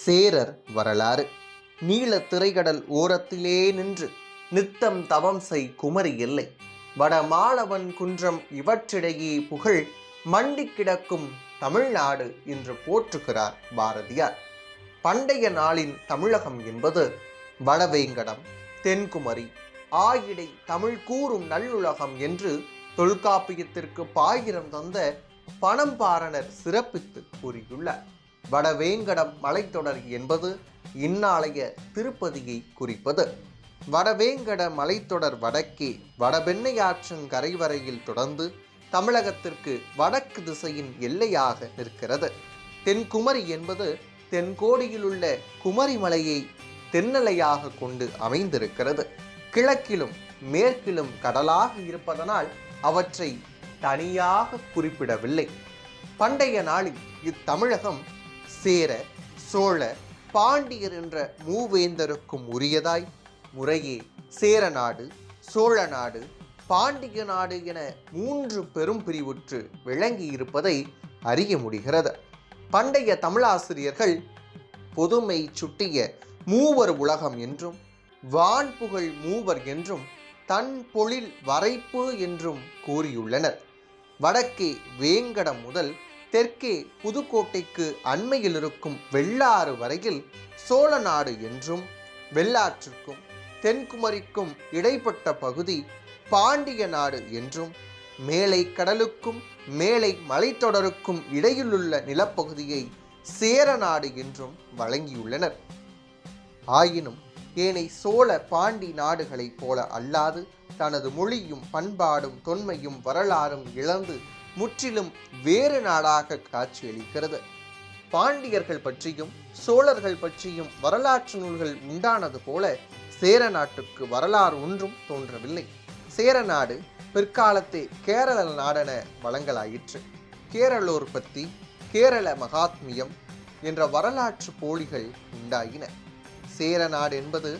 சேரர் வரலாறு. நீல திரைகடல் ஓரத்திலே நின்று நித்தம் தவம் செய் குமரி எல்லை வட மாளவன் குன்றம் இவற்றிடையே புகழ் மண்டி கிடக்கும் தமிழ்நாடு என்று போற்றுகிறார் பாரதியார். பண்டைய நாளின் தமிழகம் என்பது வடவேங்கடம், தென்குமரி, ஆயிடை, தமிழ் கூறும் நல்லுலகம் என்று தொல்காப்பியத்திற்கு பாயிரம் தந்த பணம்பாரணர் சிறப்பித்து கூறியுள்ளார். வடவேங்கடம் மலைத்தொடர் என்பது இந்நாளைய திருப்பதியை குறிப்பது. வடவேங்கட மலைத்தொடர் வடக்கே வடபெண்ணையாற்றின் கரைவரையில் தொடர்ந்து தமிழகத்திற்கு வடக்கு திசையின் எல்லையாக நிற்கிறது. தென்குமரி என்பது தென்கோடியிலுள்ள குமரி மலையை தென்னலையாக கொண்டு அமைந்திருக்கிறது. கிழக்கிலும் மேற்கிலும் கடலாக இருப்பதனால் அவற்றை தனியாக குறிப்பிடவில்லை. பண்டைய நாளில் இத்தமிழகம் சேர, சோழ, பாண்டியர் என்ற மூவேந்தருக்கும் உரியதாய் முறையே சேரநாடு, சோழ நாடு, பாண்டிய நாடு என 3 பெரும் பிரிவுற்று விளங்கி இருப்பதை அறிய முடிகிறது. பண்டைய தமிழாசிரியர்கள் பொதுமை சுட்டிய மூவர் உலகம் என்றும் வான்புகழ் மூவர் என்றும் தன் பொழில் வரைப்பு என்றும் கூறியுள்ளனர். வடக்கே வேங்கடம் முதல் தெற்கே புதுக்கோட்டைக்கு அண்மையில் இருக்கும் வெள்ளாறு வரையில் சோழ நாடு என்றும், வெள்ளாற்றுக்கும் தென்குமரிக்கும் இடைப்பட்ட பகுதி பாண்டிய நாடு என்றும், மேலை கடலுக்கும் மேலை மலைத்தொடருக்கும் இடையிலுள்ள நிலப்பகுதியை சேர நாடு என்றும் வழங்கியுள்ளனர். ஆயினும் ஏனை சோழ பாண்டி நாடுகளைப் போல அல்லாது தனது மொழியும் பண்பாடும் தொன்மையும் வரலாறும் இழந்து முற்றிலும் வேறு நாடாக காட்சியளிக்கிறது. பாண்டியர்கள் பற்றியும் சோழர்கள் பற்றியும் வரலாற்று நூல்கள் உண்டானது போல சேர நாட்டுக்கு வரலாறு ஒன்றும் தோன்றவில்லை. சேர நாடு பிற்காலத்தே கேரள நாடென வழங்கலாயிற்று. கேரளோர் பத்தி, கேரள மகாத்மியம் என்ற வரலாற்று போலிகள் உண்டாயின. சேர நாடு என்பது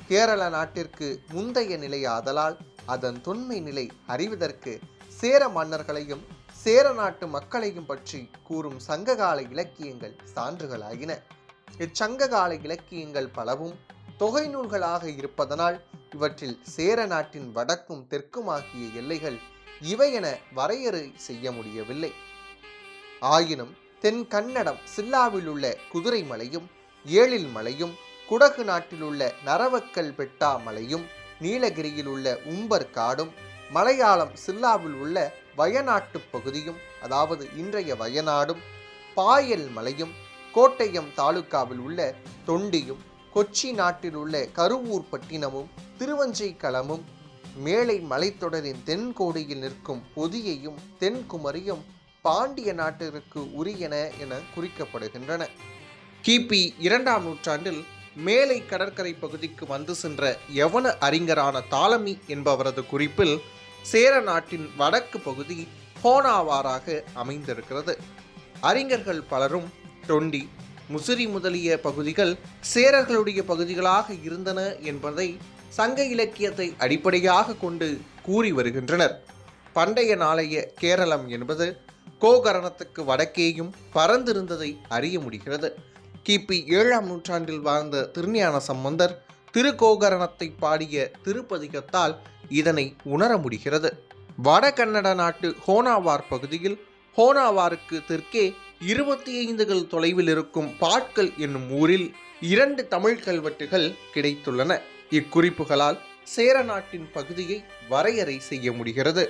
கேரள நாட்டிற்கு முந்தைய நிலையாதலால் அதன் தொன்மை நிலை அறிவதற்கு சேர மன்னர்களையும் சேர நாட்டு மக்களையும் பற்றி கூறும் சங்ககால இலக்கியங்கள் சான்றுகளாயின. இச்சங்ககால இலக்கியங்கள் பலவும் தொகை நூல்களாக இருப்பதனால் இவற்றில் சேர நாட்டின் வடக்கும் தெற்கும் ஆகிய எல்லைகள் இவை என வரையறை செய்ய முடியவில்லை. ஆயினும் தென் கன்னடம் சில்லாவில் உள்ள குதிரை மலையும், ஏழில் மலையும், குடகு நாட்டில் உள்ள நரவக்கல் பெட்டா மலையும், நீலகிரியில் உள்ள உம்பர் காடும், மலையாளம் சில்லாவில் உள்ள வயநாட்டு பகுதியும் அதாவது இன்றைய வயநாடும், பாயல் மலையும், கோட்டயம் தாலுக்காவில் உள்ள தொண்டியும், கொச்சி நாட்டில் உள்ள கருவூர் பட்டினமும், திருவஞ்சைக்களமும், மேலை மலைத்தொடரின் தென்கோடியில் நிற்கும் பொதியையும் தென்குமரியும் பாண்டிய நாட்டிற்கு உரியன என குறிக்கப்படுகின்றன. கிபி 2ஆம் நூற்றாண்டில் மேலை கடற்கரை பகுதிக்கு வந்து சென்ற யவன அறிஞரான தாலமி என்பவரது குறிப்பில் சேர நாட்டின் வடக்கு பகுதி ஹோனாவாராக அமைந்திருக்கிறது. அறிஞர்கள் பலரும் தொண்டி, முசிறி முதலிய பகுதிகள் சேரர்களுடைய பகுதிகளாக இருந்தன என்பதை சங்க இலக்கியத்தை அடிப்படையாக கொண்டு கூறி வருகின்றனர். பண்டைய நாளைய கேரளம் என்பது கோகரணத்துக்கு வடக்கேயும் பரந்திருந்ததை அறிய முடிகிறது. கிபி 7ஆம் நூற்றாண்டில் வாழ்ந்த திருஞான சம்பந்தர் திருக்கோகரணத்தை பாடிய திருப்பதிகத்தால் இதனை உணர முடிகிறது. வடகன்னட நாட்டு ஹோனாவார் பகுதியில் ஹோனாவாருக்கு தெற்கே 25 தொலைவில் இருக்கும் பாட்கல் என்னும் ஊரில் 2 தமிழ் கல்வெட்டுகள் கிடைத்துள்ளன. இக்குறிப்புகளால் சேர நாட்டின் பகுதியை வரையறை செய்ய முடிகிறது.